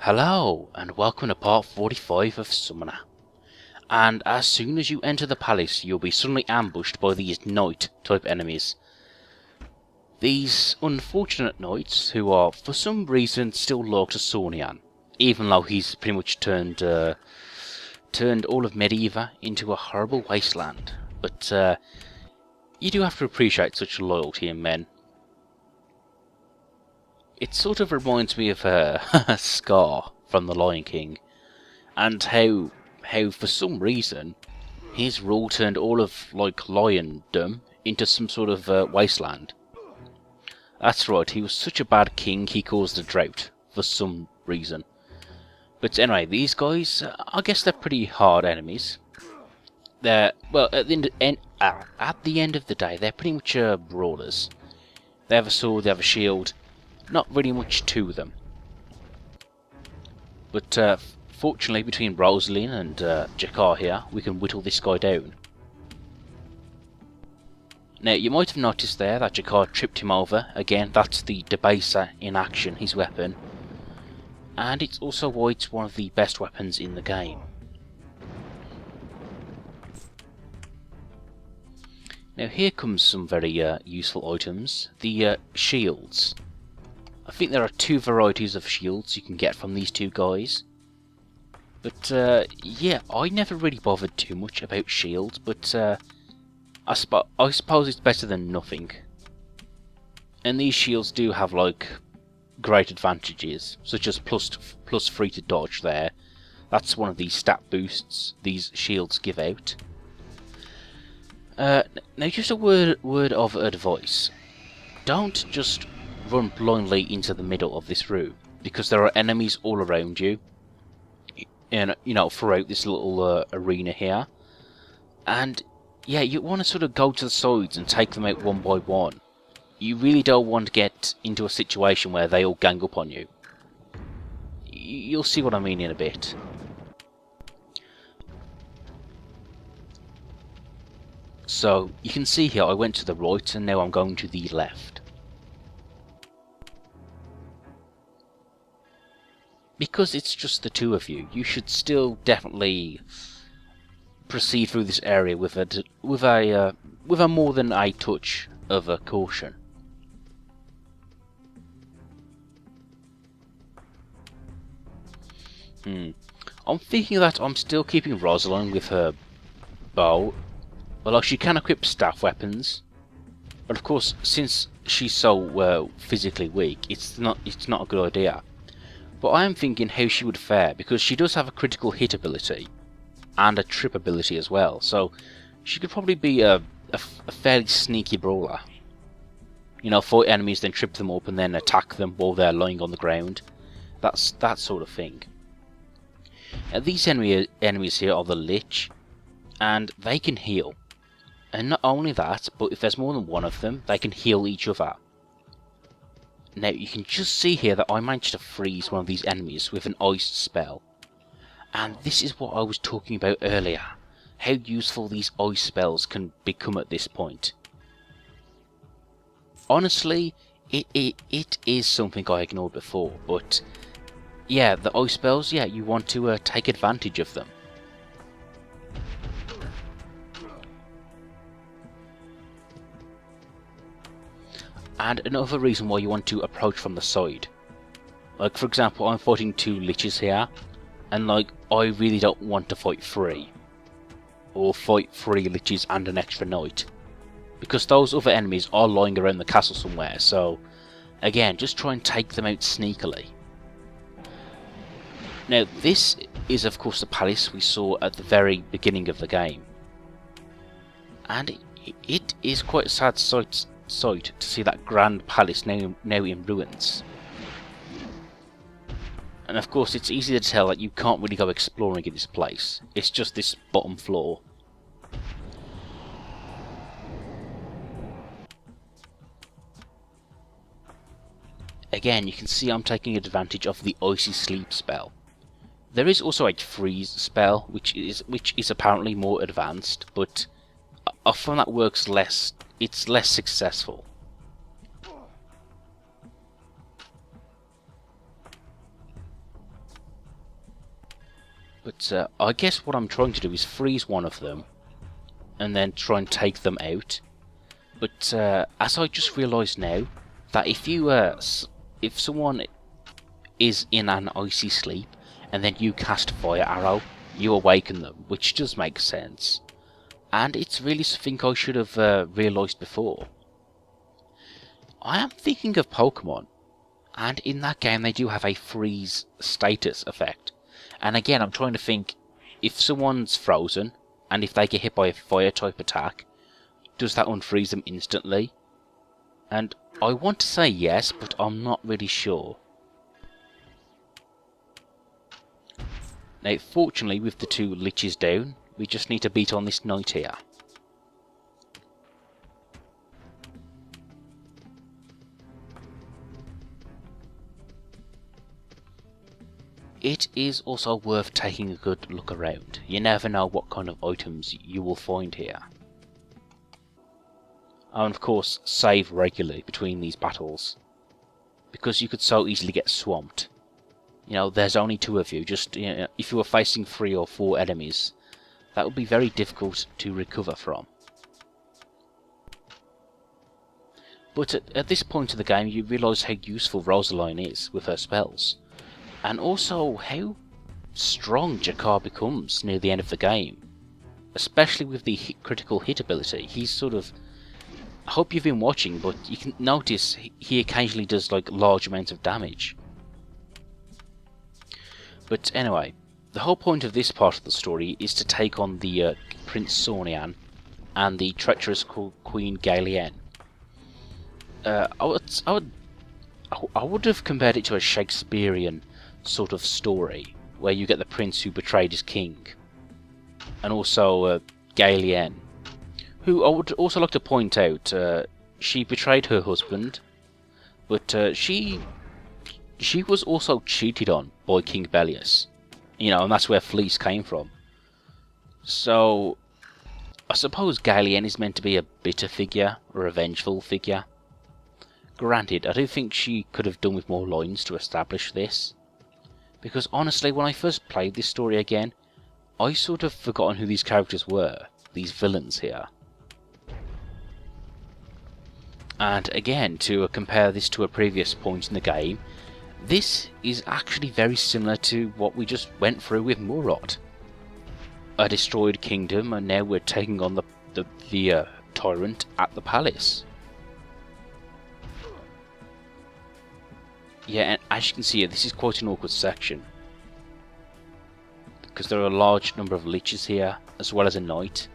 Hello, and welcome to part 45 of Summoner. And as soon as you enter the palace, you'll be suddenly ambushed by these knight-type enemies. These unfortunate knights, who are for some reason still loyal to Sornian, even though he's pretty much turned all of Medeva into a horrible wasteland. But you do have to appreciate such loyalty in men. It sort of reminds me of Scar from The Lion King, and how for some reason his rule turned all of Liondom into some sort of wasteland. That's right, he was such a bad king he caused a drought for some reason. But anyway, these guys, I guess they're pretty hard enemies. They're, well, at the end of the day, they're pretty much brawlers. They have a sword, they have a shield. Not really much to them. But fortunately, between Rosalind and Jakar here, we can whittle this guy down. Now, you might have noticed there that Jakar tripped him over. Again, that's the Debaser in action, his weapon. And it's also why it's one of the best weapons in the game. Now, here comes some very useful items. The shields. I think there are two varieties of shields you can get from these two guys. But yeah, I never really bothered too much about shields, but I suppose it's better than nothing. And these shields do have great advantages, such as plus 3 to dodge there. That's one of the stat boosts these shields give out. Now just a word of advice. Don't just run blindly into the middle of this room, because there are enemies all around you, and throughout this little arena here. And yeah, you want to sort of go to the sides and take them out one by one. You really don't want to get into a situation where they all gang up on you. You'll see what I mean in a bit. So you can see here I went to the right and now I'm going to the left. Because it's just the two of you, you should still definitely proceed through this area with a more than a touch of a caution. I'm thinking that I'm still keeping Rosalind with her bow. Well, she can equip staff weapons, but of course, since she's so physically weak, it's not a good idea. But I am thinking how she would fare, because she does have a critical hit ability, and a trip ability as well, so she could probably be a fairly sneaky brawler. You know, fight enemies, then trip them up, and then attack them while they're lying on the ground. That's that sort of thing. These enemies here are the Lich, and they can heal. And not only that, but if there's more than one of them, they can heal each other. Now, you can just see here that I managed to freeze one of these enemies with an ice spell. And this is what I was talking about earlier. How useful these ice spells can become at this point. Honestly, it is something I ignored before, but yeah, the ice spells, yeah, you want to take advantage of them. And another reason why you want to approach from the side. Like, for example, I'm fighting two liches here, and I really don't want to fight three. Or fight 3 liches and an extra knight. Because those other enemies are lying around the castle somewhere, so again, just try and take them out sneakily. Now, this is of course the palace we saw at the very beginning of the game. And it is quite a sad sight to see that grand palace now in ruins. And of course it's easy to tell that you can't really go exploring in this place. It's just this bottom floor. Again, you can see I'm taking advantage of the icy sleep spell. There is also a freeze spell, which is apparently more advanced, but I find that works less. It's less successful. But I guess what I'm trying to do is freeze one of them, and then try and take them out. But as I just realised now, that if someone is in an icy sleep, and then you cast Fire Arrow, you awaken them, which does make sense. And it's really something I should have realised before. I am thinking of Pokemon, and in that game they do have a freeze status effect. And again, I'm trying to think, if someone's frozen, and if they get hit by a fire type attack, does that unfreeze them instantly? And I want to say yes, but I'm not really sure. Now, fortunately, with the 2 liches down, we just need to beat on this knight here. It is also worth taking a good look around. You never know what kind of items you will find here. And of course, save regularly between these battles, because you could so easily get swamped. You know, there's only 2 of you. Just, you know, if you were facing 3 or 4 enemies, that would be very difficult to recover from. But at this point of the game, you realise how useful Rosaline is with her spells, and also how strong Jakar becomes near the end of the game, especially with the critical hit ability. He's sort of... I hope you've been watching, but you can notice he occasionally does like large amounts of damage. But anyway, the whole point of this part of the story is to take on the Prince Sornian and the treacherous Queen Galien. I would have compared it to a Shakespearean sort of story, where you get the prince who betrayed his king, and also Galien, who I would also like to point out, she betrayed her husband, but she was also cheated on by King Bellius, you know, and that's where Fleece came from. So I suppose Galien is meant to be a bitter figure, or a vengeful figure. Granted, I do think she could have done with more lines to establish this, because honestly, when I first played this story again, I sort of forgotten who these characters were, these villains here. And again, to compare this to a previous point in the game, this is actually very similar to what we just went through with Murot. A destroyed kingdom, and now we're taking on the tyrant at the palace. Yeah, and as you can see, this is quite an awkward section, because there are a large number of liches here, as well as a knight.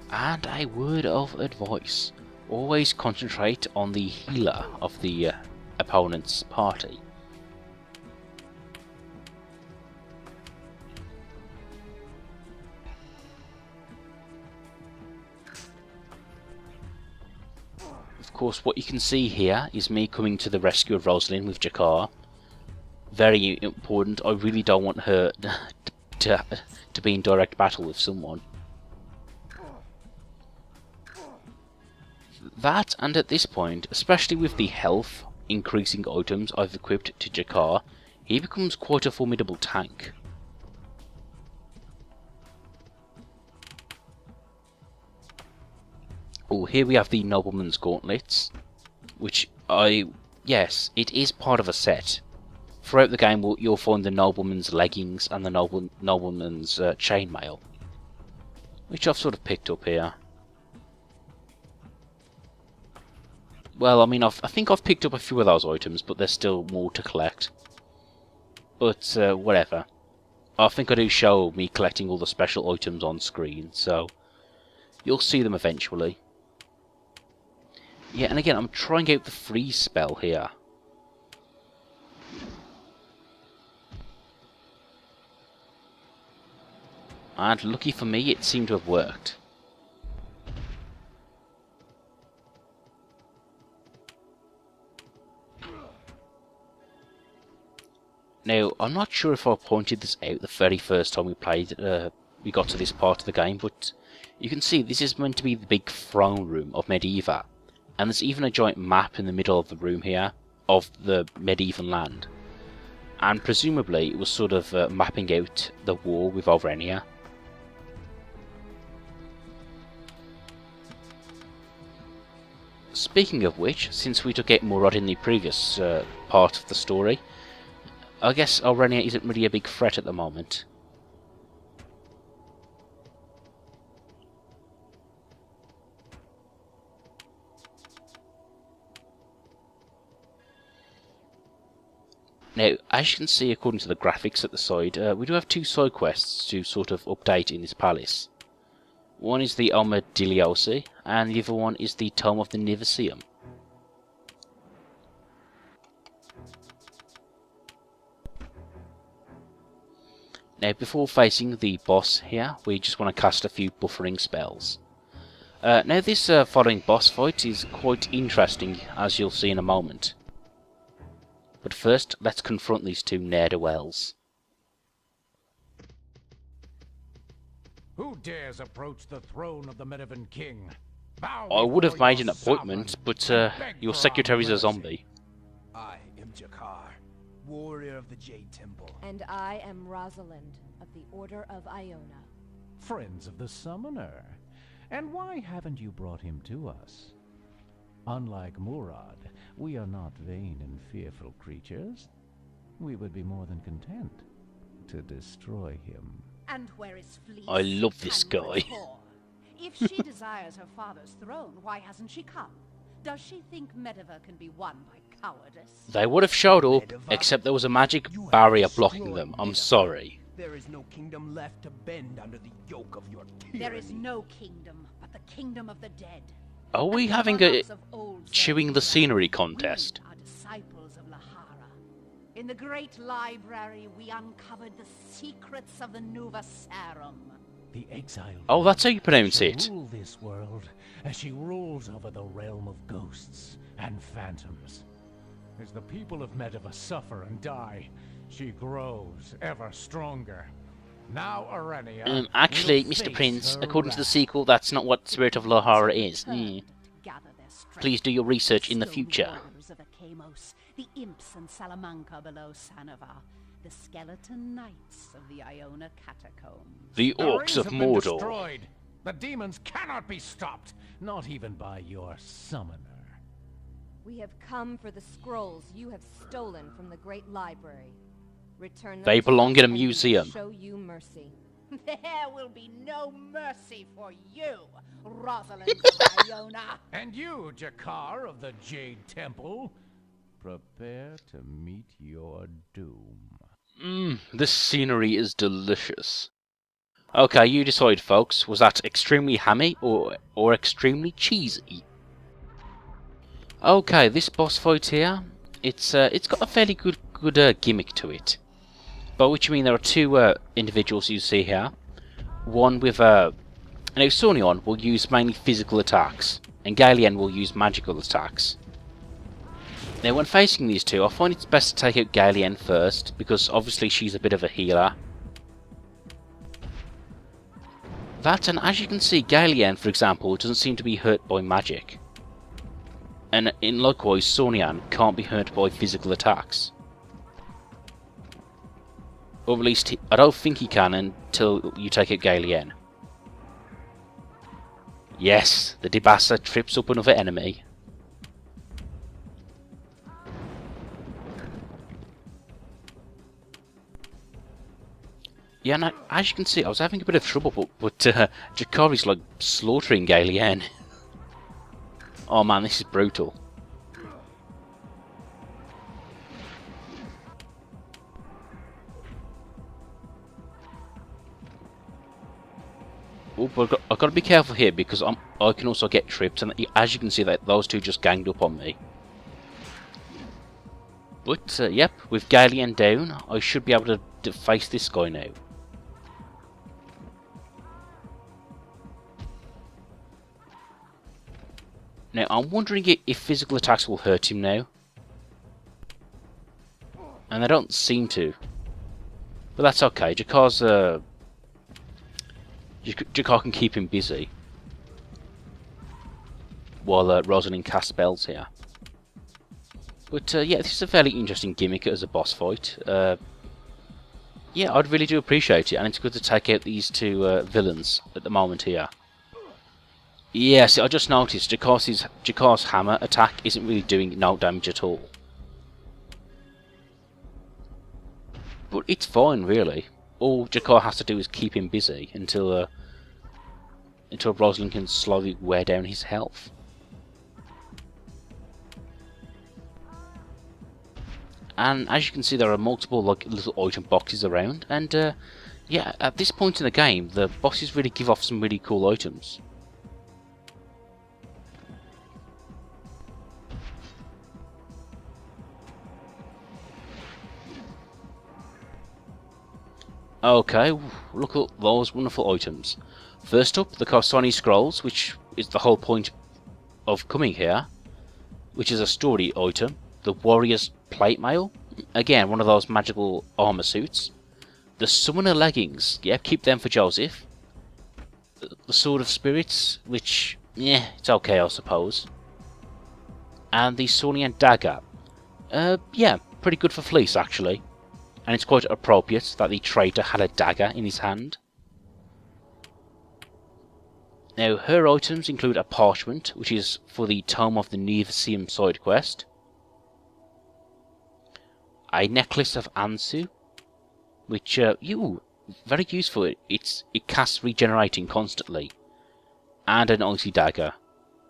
And a word of advice: always concentrate on the healer of the opponent's party. Of course, what you can see here is me coming to the rescue of Rosalind with Jakar. Very important. I really don't want her to be in direct battle with someone. That, and at this point, especially with the health increasing items I've equipped to Jakar, he becomes quite a formidable tank. Oh, here we have the Nobleman's Gauntlets, which yes, it is part of a set. Throughout the game you'll find the Nobleman's Leggings and the Nobleman's Chainmail, which I've sort of picked up here. Well, I mean, I think I've picked up a few of those items, but there's still more to collect. But, whatever. I think I do show me collecting all the special items on screen, so you'll see them eventually. Yeah, and again, I'm trying out the freeze spell here. And lucky for me, it seemed to have worked. Now, I'm not sure if I pointed this out the very first time we got to this part of the game, but you can see this is meant to be the big throne room of Medeva, and there's even a giant map in the middle of the room here, of the medieval land, and presumably it was sort of mapping out the war with Alrenia. Speaking of which, since we took out Murad in the previous part of the story, I guess Alrenia isn't really a big threat at the moment. Now, as you can see according to the graphics at the side, we do have two side quests to sort of update in this palace. One is the Armadillosi, and the other one is the Tome of the Nivacium. Now, before facing the boss here, we just want to cast a few buffering spells. Now, this following boss fight is quite interesting, as you'll see in a moment. But first, let's confront these two ne'er-do-wells. Who dares approach the throne of the Medevan king? I would have made an appointment, but your secretary's a zombie. I am Jakar, warrior of the Jade Temple. And I am Rosalind of the Order of Iona. Friends of the Summoner. And why haven't you brought him to us? Unlike Murad, we are not vain and fearful creatures. We would be more than content to destroy him. And where is Fleece? I love this and guy. Rapport? If she desires her father's throne, why hasn't she come? Does she think Medeva can be won by cowardice? They would have showed up, except there was a magic barrier blocking them. I'm sorry. There is no kingdom left to bend under the yoke of your tyranny. There is no kingdom but the kingdom of the dead. Are we And the having a monarchs of old chewing the served scenery them. contest? We are disciples of Lahara. In the great library, we uncovered the secrets of the Nuva Sarum. The exile. Oh, that's how you pronounce shall it. rule this world as she rules over the realm of ghosts and phantoms. As the people of Medeva suffer and die, she grows ever stronger. Now Arenia Actually, will Mr. face Prince, her according to the wrath. sequel, that's not what Spirit of Lahara is. Gather their strength. Please do your research in the Stone future. warriors of Akamos, the imps and Salamanca below Sanova, the skeleton knights of the Iona catacombs. The The Orcs rings of have been Mordor. destroyed. The demons cannot be stopped, not even by your summoner. We have come for the scrolls you have stolen from the great library. Return them They to belong us in a and we will museum. show you mercy. There will be no mercy for you, Rosalind of Iona. And you, Jakar of the Jade Temple, prepare to meet your doom. This scenery is delicious. Okay, you decide, folks. Was that extremely hammy or extremely cheesy? Okay, this boss fight here, it's got a fairly good gimmick to it. By which I mean there are two individuals you see here. One with now Sonion will use mainly physical attacks, and Galien will use magical attacks. Now when facing these two, I find it's best to take out Galien first, because obviously she's a bit of a healer. That, and as you can see, Galien, for example, doesn't seem to be hurt by magic. And likewise, Sonian can't be hurt by physical attacks. Or at least, I don't think he can until you take out Galien. Yes, the Debassa trips up another enemy. Yeah, and as you can see, I was having a bit of trouble, but Jakari's like slaughtering Galien. Oh man, this is brutal. Oh, but I've got to be careful here because I can also get tripped, and as you can see, that those two just ganged up on me. But yep, with Galien down, I should be able to face this guy now. Now, I'm wondering if physical attacks will hurt him now. And they don't seem to. But that's okay. Jakar can keep him busy. While Rosalind casts spells here. But yeah, this is a fairly interesting gimmick as a boss fight. Yeah, I'd really do appreciate it, and it's good to take out these two villains at the moment here. Yeah, see, I just noticed Jakar's hammer attack isn't really doing no damage at all. But it's fine, really. All Jakar has to do is keep him busy until Rosalind can slowly wear down his health. And as you can see, there are multiple like little item boxes around, and yeah, at this point in the game, the bosses really give off some really cool items. Okay, look at those wonderful items. First up, the Karsani Scrolls, which is the whole point of coming here, which is a story item. The Warrior's Plate Mail, again one of those magical armor suits. The Summoner Leggings, yeah, keep them for Joseph. The Sword of Spirits, which, yeah, it's okay I suppose. And the Saurian Dagger, yeah, pretty good for Fleece actually. And it's quite appropriate that the traitor had a dagger in his hand. Now, her items include a parchment, which is for the Tome of the Nevesim side quest. A necklace of Ansu, which, very useful. It casts regenerating constantly. And an icy dagger.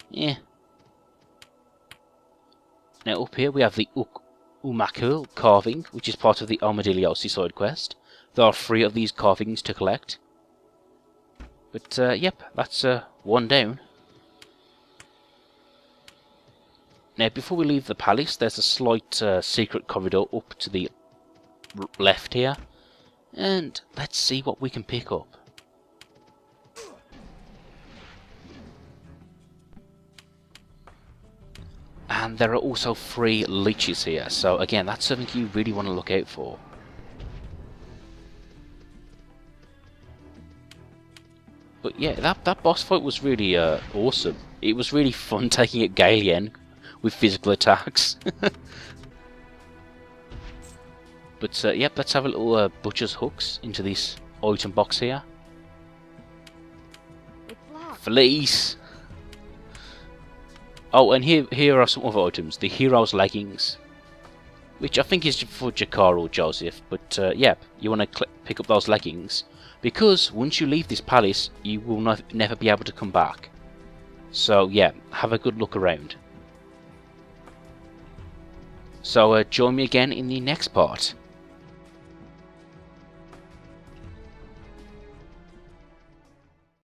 Yeah. Now, up here we have the Umakul carving, which is part of the Armadillosi side quest. There are 3 of these carvings to collect. But, yep, that's one down. Now, before we leave the palace, there's a slight secret corridor up to the left here. And let's see what we can pick up. And there are also 3 leeches here, so again, that's something you really want to look out for. But yeah, that boss fight was really awesome. It was really fun taking out Galien with physical attacks. But yep, let's have a little butcher's hooks into this item box here. It's locked. Fleece! Oh, and here are some other items. The Hero's Leggings, which I think is for Jakar or Joseph, but yeah, you want to pick up those leggings, because once you leave this palace, you will never be able to come back. So yeah, have a good look around. So join me again in the next part.